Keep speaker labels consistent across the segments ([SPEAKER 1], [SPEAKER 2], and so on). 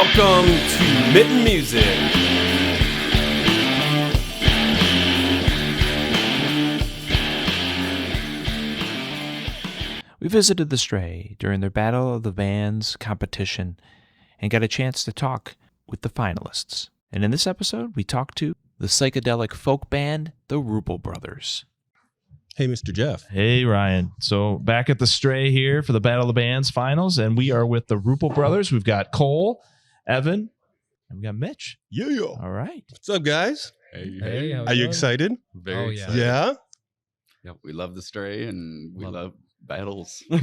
[SPEAKER 1] Welcome to Mitten Music.
[SPEAKER 2] We visited the Stray during their Battle of the Bands competition and got a chance to talk with the finalists. And in this episode, we talked to the psychedelic folk band, the Rupple Brothers.
[SPEAKER 3] Hey, Mr. Jeff.
[SPEAKER 4] Hey, Ryan. So back at the Stray here for the Battle of the Bands finals, and we are with the Rupple Brothers. We've got Cole, Evan, and we got Mitch.
[SPEAKER 3] Yeah.
[SPEAKER 4] All right.
[SPEAKER 3] What's up, guys?
[SPEAKER 5] Hey,
[SPEAKER 3] Are you excited?
[SPEAKER 5] Very excited.
[SPEAKER 3] Yeah?
[SPEAKER 5] Yeah, we love the Stray and we love battles.
[SPEAKER 3] Mortal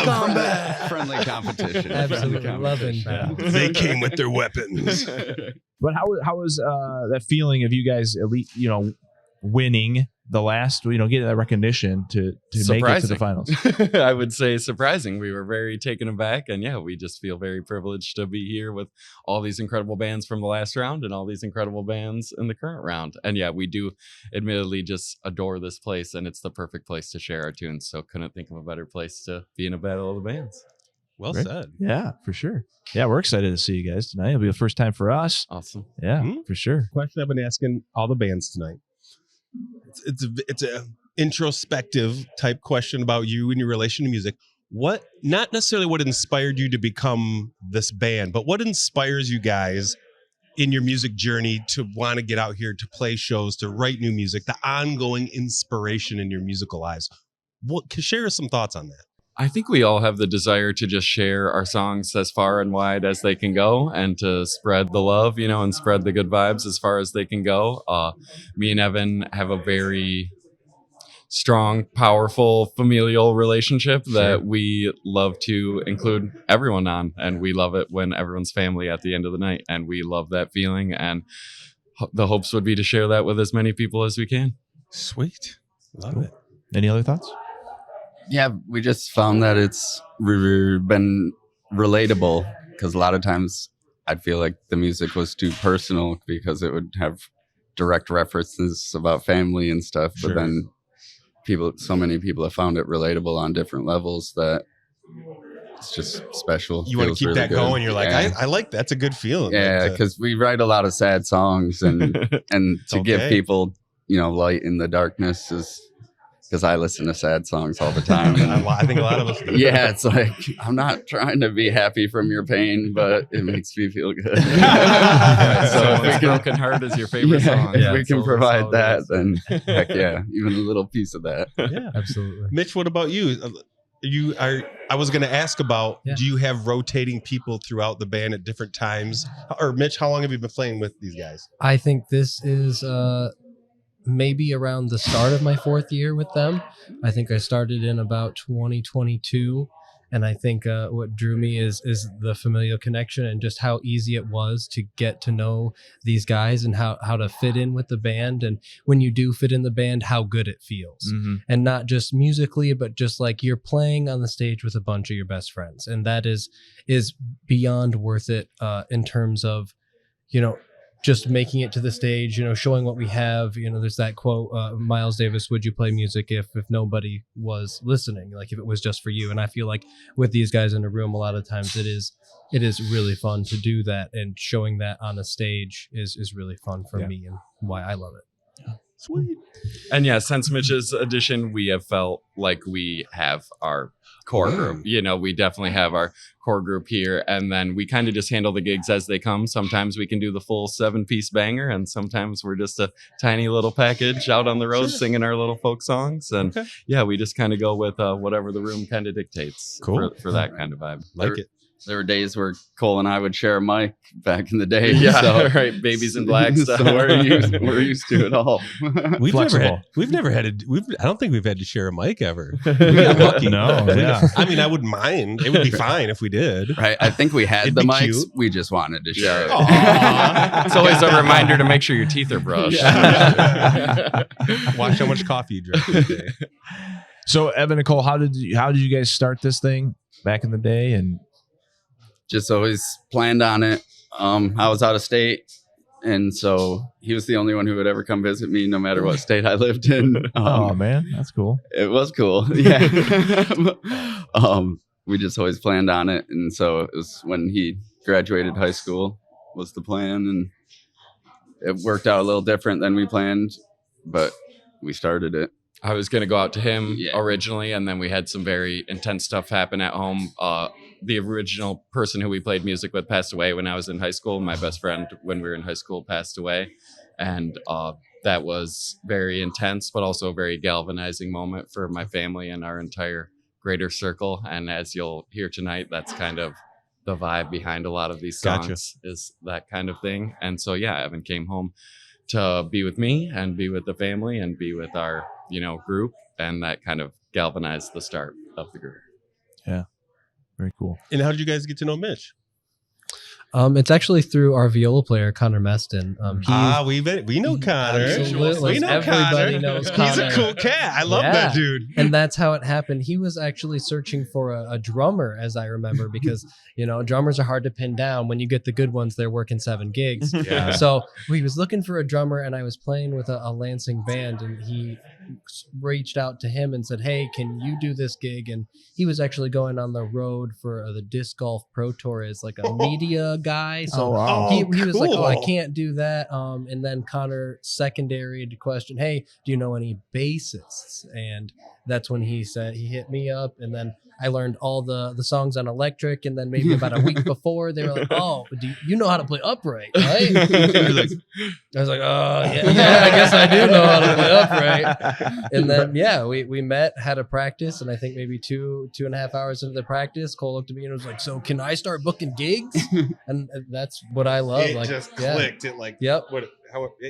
[SPEAKER 3] Kombat.
[SPEAKER 5] Friendly competition.
[SPEAKER 6] Absolutely
[SPEAKER 5] Friendly
[SPEAKER 6] loving
[SPEAKER 5] competition.
[SPEAKER 6] battles.
[SPEAKER 3] They came with their weapons.
[SPEAKER 4] But how was that feeling of you guys, winning the last, getting that recognition to make it to the finals?
[SPEAKER 5] I would say surprising. We were very taken aback, and yeah, we just feel very privileged to be here with all these incredible bands from the last round and all these incredible bands in the current round. And yeah, we do admittedly just adore this place, and it's the perfect place to share our tunes. So couldn't think of a better place to be in a battle of the bands.
[SPEAKER 3] Well
[SPEAKER 4] Great.
[SPEAKER 3] said.
[SPEAKER 4] Yeah, for sure. Yeah, we're excited to see you guys tonight. It'll be the first time for us.
[SPEAKER 5] Awesome.
[SPEAKER 4] Yeah,
[SPEAKER 3] Mhm.
[SPEAKER 4] for sure.
[SPEAKER 3] Question I've been asking all the bands tonight. It's a introspective type question about you and your relation to music. What, not necessarily what inspired you to become this band, but what inspires you guys in your music journey to want to get out here, to play shows, to write new music, the ongoing inspiration in your musical lives? Share some thoughts on that.
[SPEAKER 5] I think we all have the desire to just share our songs as far and wide as they can go and to spread the love, and spread the good vibes as far as they can go. Me and Evan have a very strong, powerful familial relationship that we love to include everyone on. And we love it when everyone's family at the end of the night. And we love that feeling. And the hopes would be to share that with as many people as we can.
[SPEAKER 3] Sweet. Love it.
[SPEAKER 4] Any other thoughts?
[SPEAKER 7] Yeah, we just found that it's been relatable because a lot of times I'd feel like the music was too personal because it would have direct references about family and stuff.
[SPEAKER 3] Sure.
[SPEAKER 7] But then so many people have found it relatable on different levels that it's just special.
[SPEAKER 3] You want to
[SPEAKER 7] Feels
[SPEAKER 3] keep
[SPEAKER 7] really
[SPEAKER 3] that
[SPEAKER 7] good.
[SPEAKER 3] going. You're like,
[SPEAKER 7] Yeah.
[SPEAKER 3] I like that's a good feeling.
[SPEAKER 7] Yeah, because we write a lot of sad songs and to give
[SPEAKER 3] okay.
[SPEAKER 7] people, light in the darkness is because I listen to sad songs all the time. And
[SPEAKER 3] I think a lot of us do.
[SPEAKER 7] yeah, it's like, I'm not trying to be happy from your pain, but it makes me feel good.
[SPEAKER 5] So if a broken heart is your favorite song.
[SPEAKER 7] If we
[SPEAKER 5] that's
[SPEAKER 7] can
[SPEAKER 5] all
[SPEAKER 7] provide that,
[SPEAKER 5] it is.
[SPEAKER 7] then heck yeah, even a little piece of that.
[SPEAKER 3] Yeah.
[SPEAKER 6] Absolutely.
[SPEAKER 3] Mitch, what about you? I was going to ask about,
[SPEAKER 6] Yeah.
[SPEAKER 3] do you have rotating people throughout the band at different times? Or Mitch, how long have you been playing with these guys?
[SPEAKER 6] I think this is maybe around the start of my fourth year with them. I think I started in about 2022. And I think what drew me is the familial connection and just how easy it was to get to know these guys and how to fit in with the band. And when you do fit in the band, how good it feels.
[SPEAKER 4] Mm-hmm.
[SPEAKER 6] And not just musically, but just like you're playing on the stage with a bunch of your best friends. And that is beyond worth it in terms of, just making it to the stage, showing what we have. There's that quote, Miles Davis, would you play music if nobody was listening? Like if it was just for you. And I feel like with these guys in a room, a lot of times it is really fun to do that, and showing that on a stage is really fun for me and why I love it.
[SPEAKER 3] Sweet.
[SPEAKER 5] And yeah, since Mitch's addition, we have felt like we have our core group. We definitely have our core group here, and then we kind of just handle the gigs as they come. Sometimes we can do the full 7-piece banger, and sometimes we're just a tiny little package out on the road singing our little folk songs. And yeah, we just kind of go with whatever the room kind of dictates.
[SPEAKER 3] Cool.
[SPEAKER 5] for that kind of vibe.
[SPEAKER 3] Like it.
[SPEAKER 7] There were days where Cole and I would share a mic back in the day.
[SPEAKER 5] Yeah,
[SPEAKER 7] so,
[SPEAKER 5] right. Babies in Black
[SPEAKER 7] so
[SPEAKER 5] stuff.
[SPEAKER 7] we're used to it all.
[SPEAKER 3] We've
[SPEAKER 4] Flexible.
[SPEAKER 3] never had I don't think we've had to share a mic ever.
[SPEAKER 4] We got lucky. No, yeah.
[SPEAKER 3] I mean, I wouldn't mind. It would be fine if we did.
[SPEAKER 7] Right. I think we had
[SPEAKER 3] It'd
[SPEAKER 7] the
[SPEAKER 3] be
[SPEAKER 7] mics.
[SPEAKER 3] cute.
[SPEAKER 7] We just wanted to share it.
[SPEAKER 5] It's always a reminder to make sure your teeth are brushed.
[SPEAKER 3] Watch how much coffee you drink today.
[SPEAKER 4] So Evan and Cole, how did you guys start this thing back in the day? And
[SPEAKER 7] Just always planned on it. I was out of state, and so he was the only one who would ever come visit me, no matter what state I lived in.
[SPEAKER 4] oh man, that's cool.
[SPEAKER 7] It was cool. Yeah. we just always planned on it. And so it was when he graduated high school was the plan, and it worked out a little different than we planned, but we started it.
[SPEAKER 5] I was going to go out to him originally, and then we had some very intense stuff happen at home. The original person who we played music with passed away when I was in high school. My best friend when we were in high school passed away. And that was very intense, but also a very galvanizing moment for my family and our entire greater circle. And as you'll hear tonight, that's kind of the vibe behind a lot of these songs, is that kind of thing. And so, yeah, Evan came home to be with me and be with the family and be with our, group. And that kind of galvanized the start of the group.
[SPEAKER 4] Yeah. Very cool.
[SPEAKER 3] And how did you guys get to know Mitch?
[SPEAKER 6] It's actually through our viola player, Connor Meston.
[SPEAKER 3] We know Connor.
[SPEAKER 6] Absolutely.
[SPEAKER 3] We know
[SPEAKER 6] Everybody
[SPEAKER 3] Connor.
[SPEAKER 6] knows Connor.
[SPEAKER 3] He's a cool cat. I love that dude.
[SPEAKER 6] And that's how it happened. He was actually searching for a drummer, as I remember, because, drummers are hard to pin down. When you get the good ones, they're working 7 gigs.
[SPEAKER 3] Yeah.
[SPEAKER 6] So he was looking for a drummer, and I was playing with a Lansing band, and he reached out to him and said, hey, can you do this gig? And he was actually going on the road for the Disc Golf Pro Tour as like a media guy. So he was like, I can't do that. And then Connor secondary question, hey, do you know any bassists? And that's when he hit me up, and then I learned all the songs on electric, and then maybe about a week before they were like, oh, do you know how to play upright, right? I was like, oh yeah, I guess I do know how to play upright. And then we met, had a practice, and I think maybe 2.5 hours into the practice, Cole looked at me and was like, so can I start booking gigs? And that's what I love.
[SPEAKER 3] It just clicked. It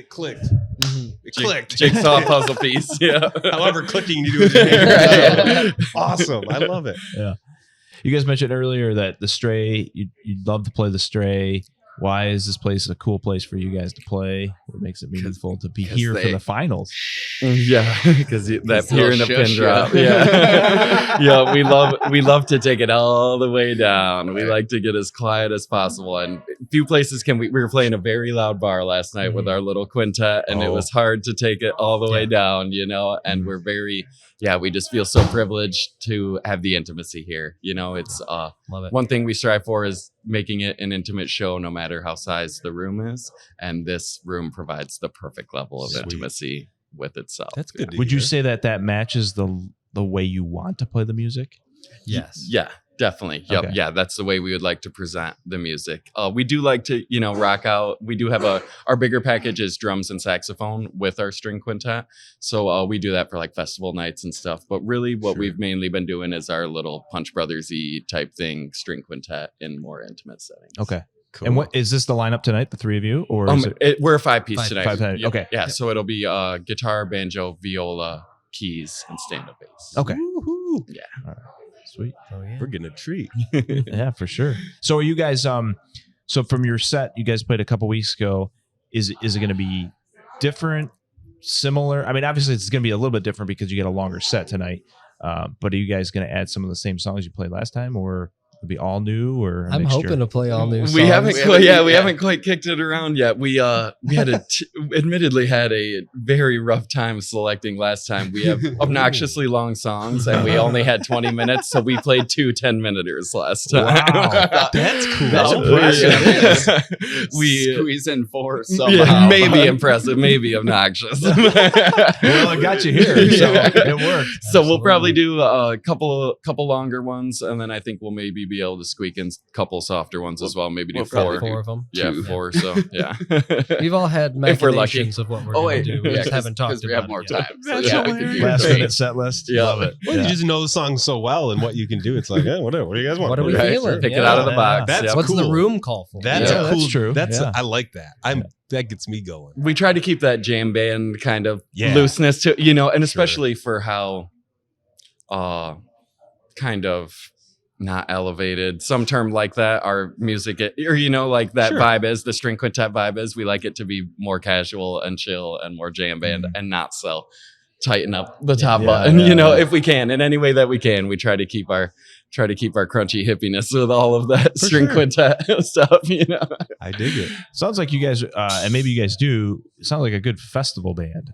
[SPEAKER 3] clicked.
[SPEAKER 6] Mm-hmm.
[SPEAKER 3] It clicked.
[SPEAKER 5] Jigsaw puzzle piece. Yeah.
[SPEAKER 3] However clicking you do with your hands. Awesome. I love it.
[SPEAKER 4] Yeah. You guys mentioned earlier that the Stray, you'd love to play the Stray. Why is this place a cool place for you guys to play? What makes it meaningful to be here for the finals?
[SPEAKER 5] Yeah, because that here in the pin drop. Yeah, yeah. We love to take it all the way down. We like to get as quiet as possible. And few places we were playing a very loud bar last night with our little quintet, and it was hard to take it all the way down. And we're very. Yeah, we just feel so privileged to have the intimacy here. It's
[SPEAKER 6] love it.
[SPEAKER 5] One thing we strive for is making it an intimate show, no matter how sized the room is. And this room provides the perfect level of intimacy with itself.
[SPEAKER 3] That's good.
[SPEAKER 4] Would you say that matches the way you want to play the music?
[SPEAKER 6] Yes.
[SPEAKER 5] Yeah. Definitely. Yep.
[SPEAKER 4] Okay.
[SPEAKER 5] Yeah. That's the way we would like to present the music. We do like to, rock out. We do have our bigger package is drums and saxophone with our string quintet. So we do that for like festival nights and stuff. But really what we've mainly been doing is our little Punch Brothers-y type thing, string quintet in more intimate settings.
[SPEAKER 4] Okay. Cool. And what is this the lineup tonight, the three of you? Or is
[SPEAKER 5] we're a 5-piece tonight.
[SPEAKER 4] 5 tonight.
[SPEAKER 5] Yeah.
[SPEAKER 4] Okay.
[SPEAKER 5] Yeah. So it'll be guitar, banjo, viola, keys, and stand-up bass.
[SPEAKER 4] Okay.
[SPEAKER 3] Woo-hoo.
[SPEAKER 5] Yeah.
[SPEAKER 4] All right. Sweet.
[SPEAKER 6] Oh, yeah.
[SPEAKER 3] We're getting a treat.
[SPEAKER 4] Yeah, for sure. So are you guys so from your set you guys played a couple weeks ago, is it going to be different, similar? I mean, obviously it's going to be a little bit different because you get a longer set tonight. But are you guys going to add some of the same songs you played last time, or it'll be all new, or
[SPEAKER 6] I'm hoping to play all new songs.
[SPEAKER 5] We haven't quite kicked it around yet. We admittedly had a very rough time selecting last time. We have obnoxiously long songs, and we only had 20 minutes, so we played 2 10-minuters last time.
[SPEAKER 4] Wow. That's cool.
[SPEAKER 3] That's impressive.
[SPEAKER 7] We squeeze in 4 somehow.
[SPEAKER 5] Yeah, maybe impressive, maybe obnoxious.
[SPEAKER 4] Well, I got you here, so it worked.
[SPEAKER 5] So we'll probably do a couple longer ones, and then I think we'll maybe be able to squeak in a couple softer ones as well. Maybe do 4.
[SPEAKER 6] 4 of them.
[SPEAKER 5] Yeah, 4. So yeah,
[SPEAKER 6] We've all had
[SPEAKER 5] If we're lucky.
[SPEAKER 6] machinations of what we're going to do. We just haven't talked about
[SPEAKER 7] we have more
[SPEAKER 6] it yet.
[SPEAKER 7] time. So
[SPEAKER 3] That's
[SPEAKER 7] yeah, we can do
[SPEAKER 4] Last
[SPEAKER 7] great.
[SPEAKER 4] minute set list.
[SPEAKER 5] Yeah.
[SPEAKER 4] Love it.
[SPEAKER 3] Well, you just know the song so well and what you can do. It's like, whatever. What do you guys want?
[SPEAKER 6] What are we
[SPEAKER 5] Right.
[SPEAKER 6] feeling?
[SPEAKER 5] Pick it out of the box.
[SPEAKER 3] That's
[SPEAKER 5] Yep.
[SPEAKER 6] What's the
[SPEAKER 3] cool.
[SPEAKER 6] room call for?
[SPEAKER 3] That's
[SPEAKER 4] Yeah,
[SPEAKER 3] a cool.
[SPEAKER 4] that's true.
[SPEAKER 3] That's
[SPEAKER 4] Yeah.
[SPEAKER 3] I like that. That gets me going.
[SPEAKER 5] We try to keep that jam band kind of
[SPEAKER 3] Yeah.
[SPEAKER 5] looseness to and especially for how kind of not elevated, some term like that, our music or like that vibe is, the string quintet vibe is, we like it to be more casual and chill and more jam band and not so tighten up the top button, if we can, in any way that we can. We try to keep our crunchy hippiness with all of that string quintet stuff,
[SPEAKER 3] I dig it.
[SPEAKER 4] Sounds like you guys, and maybe you guys do, it sounds like a good festival band.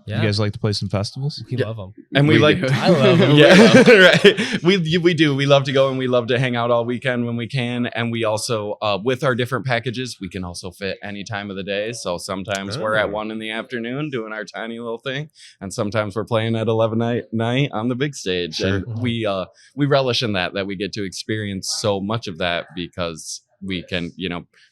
[SPEAKER 6] Yeah.
[SPEAKER 4] You guys like to play some festivals?
[SPEAKER 6] We love them.
[SPEAKER 5] And we like,
[SPEAKER 7] do.
[SPEAKER 6] I love them.
[SPEAKER 5] yeah, right. We do. We love to go and we love to hang out all weekend when we can. And we also, with our different packages, we can also fit any time of the day. So sometimes we're at 1 in the afternoon doing our tiny little thing, and sometimes we're playing at 11 night on the big stage.
[SPEAKER 3] Sure.
[SPEAKER 5] And we relish in that we get to experience so much of that because we can,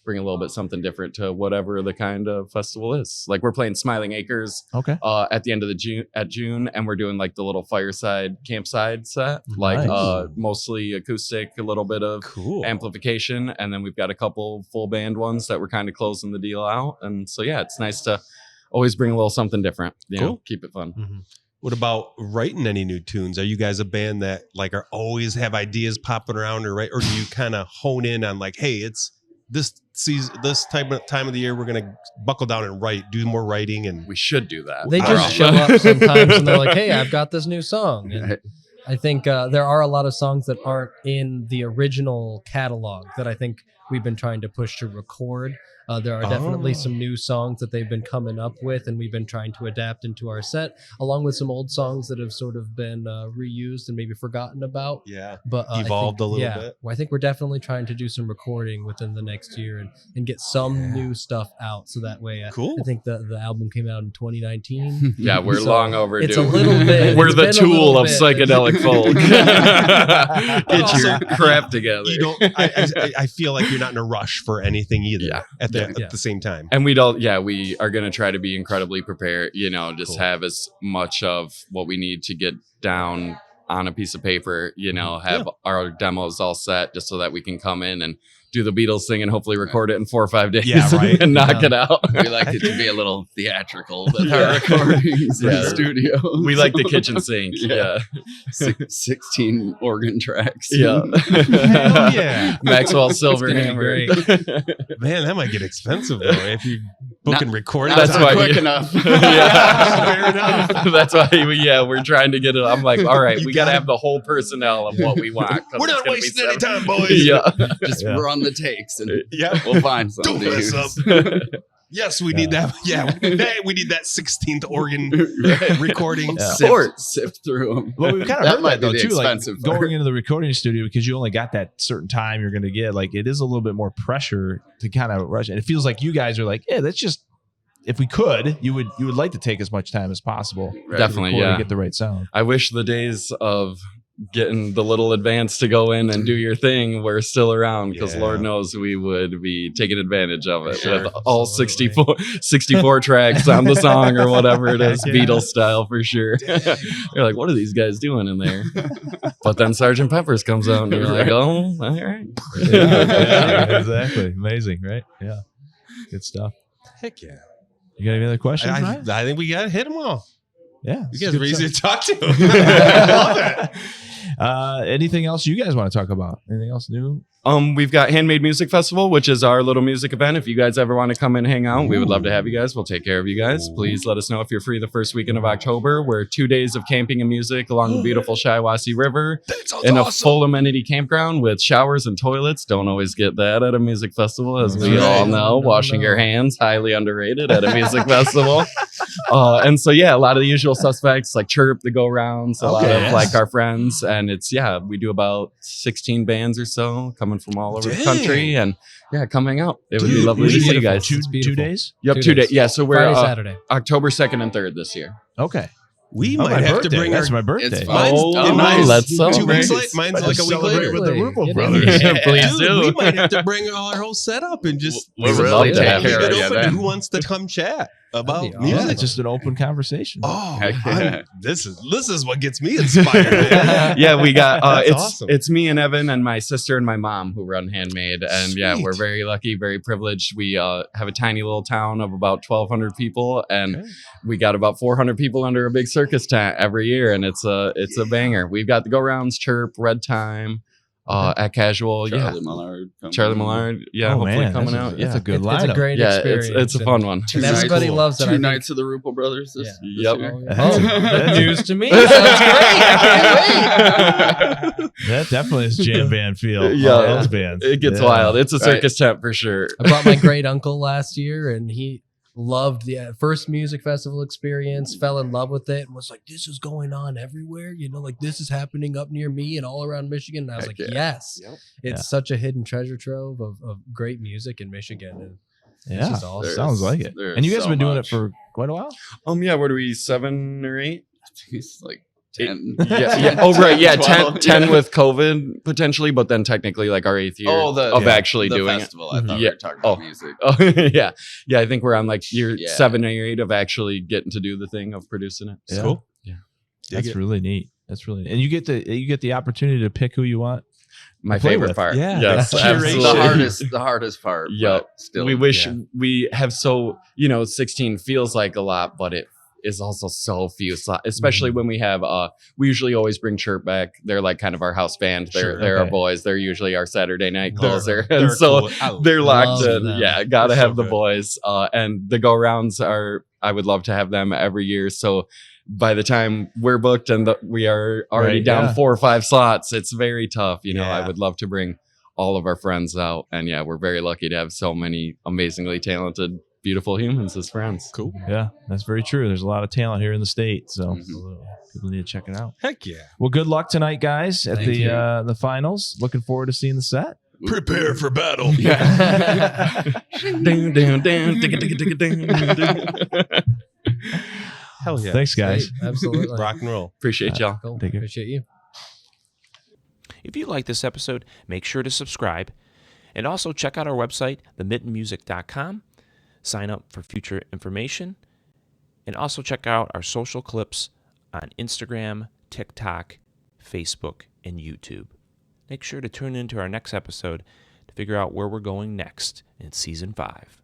[SPEAKER 5] bring a little bit something different to whatever the kind of festival is. Like we're playing Smiling Acres
[SPEAKER 4] Okay.
[SPEAKER 5] at the end of June, and we're doing like the little fireside campsite set, like
[SPEAKER 4] Nice.
[SPEAKER 5] mostly acoustic, a little bit of
[SPEAKER 3] Cool.
[SPEAKER 5] amplification, and then we've got a couple full band ones that we're kind of closing the deal out. And so yeah, it's nice to always bring a little something different.
[SPEAKER 3] Cool.
[SPEAKER 5] Keep it fun.
[SPEAKER 6] Mm-hmm.
[SPEAKER 3] What about writing any new tunes? Are you guys a band that like are always have ideas popping around, or do you kind of hone in on like, hey, it's this season, this time of the year, we're gonna buckle down and do more writing, and
[SPEAKER 5] We should do that.
[SPEAKER 6] They
[SPEAKER 5] All
[SPEAKER 6] just
[SPEAKER 5] right.
[SPEAKER 6] show up sometimes and they're like, hey, I've got this new song. And
[SPEAKER 7] Right.
[SPEAKER 6] I think there are a lot of songs that aren't in the original catalog that I think we've been trying to push to record. There are definitely some new songs that they've been coming up with, and we've been trying to adapt into our set, along with some old songs that have sort of been reused and maybe forgotten about. But
[SPEAKER 3] evolved a little bit.
[SPEAKER 6] Well, I think we're definitely trying to do some recording within the next year and get some new stuff out, so that way.
[SPEAKER 3] Cool.
[SPEAKER 6] I think the album came out in 2019.
[SPEAKER 5] Yeah, we're
[SPEAKER 6] So
[SPEAKER 5] long overdue.
[SPEAKER 6] it's a little bit.
[SPEAKER 5] We're
[SPEAKER 6] it's
[SPEAKER 5] the
[SPEAKER 6] been a
[SPEAKER 5] tool
[SPEAKER 6] little
[SPEAKER 5] of
[SPEAKER 6] bit.
[SPEAKER 5] psychedelic folk. Get
[SPEAKER 3] also,
[SPEAKER 5] your crap together.
[SPEAKER 3] you don't. I feel like you're not in a rush for anything either.
[SPEAKER 5] Yeah.
[SPEAKER 3] At the same time.
[SPEAKER 5] And we are going to try to be incredibly prepared, just have as much of what we need to get down on a piece of paper, have our demos all set just so that we can come in and do the Beatles thing and hopefully record it in 4 or 5 days and knock it out.
[SPEAKER 7] We like it to be a little theatrical with our recordings in the studio.
[SPEAKER 5] We like the kitchen sink. Yeah.
[SPEAKER 7] 16 organ tracks.
[SPEAKER 5] Yeah.
[SPEAKER 3] Hell yeah.
[SPEAKER 5] Maxwell Silver
[SPEAKER 6] gonna be
[SPEAKER 5] Hammer.
[SPEAKER 3] Man, that might get expensive though if you book and record.
[SPEAKER 5] That's
[SPEAKER 7] Not
[SPEAKER 5] why
[SPEAKER 7] quick enough.
[SPEAKER 5] Fair enough. That's why we're trying to get it. I'm like, all right, we got to have the whole personnel of what we want. 'cause
[SPEAKER 3] We're
[SPEAKER 5] it's
[SPEAKER 3] not
[SPEAKER 5] gonna be
[SPEAKER 3] wasting any
[SPEAKER 5] 7
[SPEAKER 3] time, boys.
[SPEAKER 5] Yeah.
[SPEAKER 7] Just run the takes and
[SPEAKER 3] Yeah.
[SPEAKER 7] we'll find
[SPEAKER 3] Don't
[SPEAKER 7] something.
[SPEAKER 3] mess up. Yes, we need that. Yeah, we need that 16th organ recording.
[SPEAKER 7] Sift through them.
[SPEAKER 4] Well, we've kind of
[SPEAKER 7] That
[SPEAKER 4] heard
[SPEAKER 7] might
[SPEAKER 4] that though
[SPEAKER 7] be the
[SPEAKER 4] too. Like
[SPEAKER 7] expensive part.
[SPEAKER 4] going into the recording studio because you only got that certain time you're going to get. Like it is a little bit more pressure to kind of rush. And it feels like you guys are like, yeah, that's just. If we could, you would like to take as much time as possible.
[SPEAKER 5] Definitely,
[SPEAKER 4] to
[SPEAKER 5] yeah.
[SPEAKER 4] get the right sound.
[SPEAKER 5] I wish the days of getting the little advance to go in and do your thing were still around because
[SPEAKER 3] Yeah.
[SPEAKER 5] Lord knows we would be taking advantage of it
[SPEAKER 3] Sure.
[SPEAKER 5] with all 64 tracks on the song or whatever it is,
[SPEAKER 3] Yeah.
[SPEAKER 5] Beatles style for sure. You're like, what are these guys doing in there? But then Sgt. Pepper's comes out and you're like, oh, all right.
[SPEAKER 4] Yeah, exactly. Amazing, right? Yeah. Good stuff.
[SPEAKER 3] Heck yeah.
[SPEAKER 4] You got any other questions?
[SPEAKER 3] I
[SPEAKER 4] Ryan?
[SPEAKER 3] think we got to hit them all.
[SPEAKER 4] Yeah.
[SPEAKER 3] You
[SPEAKER 4] it's
[SPEAKER 3] guys
[SPEAKER 4] good
[SPEAKER 3] are easy
[SPEAKER 4] stuff.
[SPEAKER 3] to talk to. I love it.
[SPEAKER 4] Anything else you guys want to talk about? Anything else new?
[SPEAKER 5] We've got Handmade Music Festival, which is our little music event. If you guys ever want to come and hang out, we would love to have you guys. We'll take care of you guys. Please let us know if you're free the first weekend of October. We're 2 days of camping and music along the beautiful Shiawassee River in a full amenity campground with showers and toilets. Don't always get that at a music festival, as we
[SPEAKER 3] Right.
[SPEAKER 5] all know. Washing your hands, highly underrated at a music festival. And so, yeah, a lot of the usual suspects like Chirp, the go-rounds, a lot
[SPEAKER 3] Okay.
[SPEAKER 5] of like our friends. And it's, we do about 16 bands or so coming from all over the
[SPEAKER 3] Dang.
[SPEAKER 5] country. And come hang out. It would be
[SPEAKER 3] Dude,
[SPEAKER 5] lovely to see you guys.
[SPEAKER 4] Two
[SPEAKER 6] beautiful.
[SPEAKER 4] days?
[SPEAKER 5] Yep,
[SPEAKER 6] 2
[SPEAKER 5] 2 days.
[SPEAKER 6] days.
[SPEAKER 5] Yeah, so we're
[SPEAKER 6] Friday, Saturday.
[SPEAKER 5] October 2nd and 3rd this year.
[SPEAKER 4] Okay.
[SPEAKER 3] We
[SPEAKER 4] Oh,
[SPEAKER 3] might
[SPEAKER 4] my
[SPEAKER 3] have
[SPEAKER 4] birthday.
[SPEAKER 3] to bring
[SPEAKER 4] That's
[SPEAKER 3] our.
[SPEAKER 4] my birthday.
[SPEAKER 7] It's
[SPEAKER 3] Mine's,
[SPEAKER 5] Oh,
[SPEAKER 3] and mine's
[SPEAKER 5] let's
[SPEAKER 3] 2
[SPEAKER 5] celebrate.
[SPEAKER 3] weeks late. Mine's like a week
[SPEAKER 4] Celebrate
[SPEAKER 3] later.
[SPEAKER 4] with the
[SPEAKER 6] Get
[SPEAKER 4] Rupple
[SPEAKER 6] in
[SPEAKER 4] Brothers.
[SPEAKER 6] there.
[SPEAKER 5] Please
[SPEAKER 3] Dude,
[SPEAKER 5] do.
[SPEAKER 3] we might have to bring our whole setup and just
[SPEAKER 5] We would love to
[SPEAKER 3] take
[SPEAKER 5] have you
[SPEAKER 3] it
[SPEAKER 5] guys.
[SPEAKER 3] open.
[SPEAKER 7] Yeah,
[SPEAKER 3] Who wants to come chat about
[SPEAKER 6] That'd be
[SPEAKER 3] music?
[SPEAKER 4] Yeah, just an open conversation.
[SPEAKER 3] Oh,
[SPEAKER 7] Heck yeah.
[SPEAKER 3] this is what gets me inspired. Man.
[SPEAKER 5] Yeah, we got
[SPEAKER 3] That's
[SPEAKER 5] it's
[SPEAKER 3] awesome.
[SPEAKER 5] it's me and Evan and my sister and my mom who run Handmade, and yeah,
[SPEAKER 3] Sweet.
[SPEAKER 5] we're very lucky, very privileged. We have a tiny little town of about 1,200 people, and
[SPEAKER 3] Okay.
[SPEAKER 5] we got about 400 people under a big circus tent every year, and it's a banger. We've got the go rounds, Chirp, Red Time, at Casual,
[SPEAKER 7] Charlie Millard.
[SPEAKER 5] Charlie Millard,
[SPEAKER 4] Oh,
[SPEAKER 5] hopefully
[SPEAKER 4] man,
[SPEAKER 5] coming
[SPEAKER 4] that's
[SPEAKER 5] out.
[SPEAKER 4] That's a good
[SPEAKER 6] It's a
[SPEAKER 4] lineup.
[SPEAKER 6] great
[SPEAKER 5] Yeah,
[SPEAKER 6] experience.
[SPEAKER 5] it's a fun one.
[SPEAKER 6] And everybody
[SPEAKER 3] Cool.
[SPEAKER 6] loves it. I
[SPEAKER 7] 2
[SPEAKER 6] think-
[SPEAKER 7] nights of the Rupple Brothers. This
[SPEAKER 5] Yep.
[SPEAKER 7] year.
[SPEAKER 6] That's news to me. Sounds great. I can't wait.
[SPEAKER 4] That definitely is jam band feel.
[SPEAKER 5] Yeah.
[SPEAKER 4] All those bands.
[SPEAKER 5] It gets
[SPEAKER 4] Yeah.
[SPEAKER 5] wild. It's a
[SPEAKER 7] Right.
[SPEAKER 5] circus tent for sure.
[SPEAKER 6] I brought my great uncle last year, and loved the first music festival experience, fell in love with it, and was like, this is going on everywhere. Like this is happening up near me and all around Michigan. And I was
[SPEAKER 7] Heck
[SPEAKER 6] like,
[SPEAKER 7] yeah.
[SPEAKER 6] yes,
[SPEAKER 5] Yep.
[SPEAKER 6] it's such a hidden treasure trove of great music in Michigan. And
[SPEAKER 4] Yeah,
[SPEAKER 6] this is awesome.
[SPEAKER 4] sounds like it.
[SPEAKER 7] There's
[SPEAKER 4] And you guys
[SPEAKER 7] so
[SPEAKER 4] have been doing it
[SPEAKER 7] much.
[SPEAKER 4] for quite a while.
[SPEAKER 5] Yeah, what are we, 7 or 8?
[SPEAKER 7] I think it's like 10.
[SPEAKER 5] Yeah. Oh, right. Yeah,
[SPEAKER 7] 12,
[SPEAKER 5] 10
[SPEAKER 7] yeah.
[SPEAKER 5] with COVID potentially, but then technically like our 8th year of actually
[SPEAKER 7] the
[SPEAKER 5] doing
[SPEAKER 7] festival. I thought we
[SPEAKER 5] Yeah.
[SPEAKER 7] were talking about music.
[SPEAKER 5] it. Oh, yeah. Yeah, I think we're on like year
[SPEAKER 7] Yeah.
[SPEAKER 5] 7 or 8 of actually getting to do the thing of producing it.
[SPEAKER 4] Yeah.
[SPEAKER 3] Cool.
[SPEAKER 5] Yeah.
[SPEAKER 4] That's really neat. That's really neat. And you get the opportunity to pick who you want.
[SPEAKER 5] My
[SPEAKER 4] Play
[SPEAKER 5] favorite
[SPEAKER 4] with.
[SPEAKER 5] part.
[SPEAKER 3] Yeah.
[SPEAKER 5] Yes,
[SPEAKER 3] That's
[SPEAKER 5] absolutely.
[SPEAKER 7] The hardest part.
[SPEAKER 5] Yep.
[SPEAKER 7] But still.
[SPEAKER 5] We wish
[SPEAKER 3] Yeah.
[SPEAKER 5] we have 16 feels like a lot, but it is also so few slots, especially when we have we usually always bring Chirp back. They're like kind of our house band. They're
[SPEAKER 3] Sure,
[SPEAKER 5] our
[SPEAKER 4] okay.
[SPEAKER 5] boys. They're usually our Saturday night
[SPEAKER 3] They're-
[SPEAKER 5] closer.
[SPEAKER 3] they're
[SPEAKER 5] And so
[SPEAKER 3] cool. I
[SPEAKER 5] they're locked
[SPEAKER 6] love
[SPEAKER 5] in.
[SPEAKER 6] them.
[SPEAKER 5] Yeah, gotta
[SPEAKER 3] They're so
[SPEAKER 5] have the
[SPEAKER 3] good.
[SPEAKER 5] boys. And the go rounds I would love to have them every year. So by the time we're booked and we are already
[SPEAKER 4] Right,
[SPEAKER 5] down
[SPEAKER 4] yeah.
[SPEAKER 5] 4 or 5 slots, it's very tough. I
[SPEAKER 3] Yeah.
[SPEAKER 5] would love to bring all of our friends out. And yeah, we're very lucky to have so many amazingly talented, beautiful humans as friends.
[SPEAKER 3] Cool.
[SPEAKER 4] Yeah, that's very true. There's a lot of talent here in the state, so
[SPEAKER 7] Mhm.
[SPEAKER 4] people need to check it out.
[SPEAKER 3] Heck yeah.
[SPEAKER 4] Well, good luck tonight, guys, at
[SPEAKER 6] Thank you.
[SPEAKER 4] the finals. Looking forward to seeing the set.
[SPEAKER 3] Prepare for battle.
[SPEAKER 5] Ding, ding, ding, ding, ding, ding, ding, ding.
[SPEAKER 3] Hell yeah.
[SPEAKER 4] Thanks, guys.
[SPEAKER 6] Great, absolutely.
[SPEAKER 3] Rock and roll.
[SPEAKER 5] Appreciate y'all.
[SPEAKER 6] Cool.
[SPEAKER 4] Take care.
[SPEAKER 6] Appreciate you.
[SPEAKER 2] If you like this episode, make sure to subscribe. And also check out our website, themittenmusic.com. Sign up for future information. And also check out our social clips on Instagram, TikTok, Facebook, and YouTube. Make sure to tune into our next episode to figure out where we're going next in Season 5.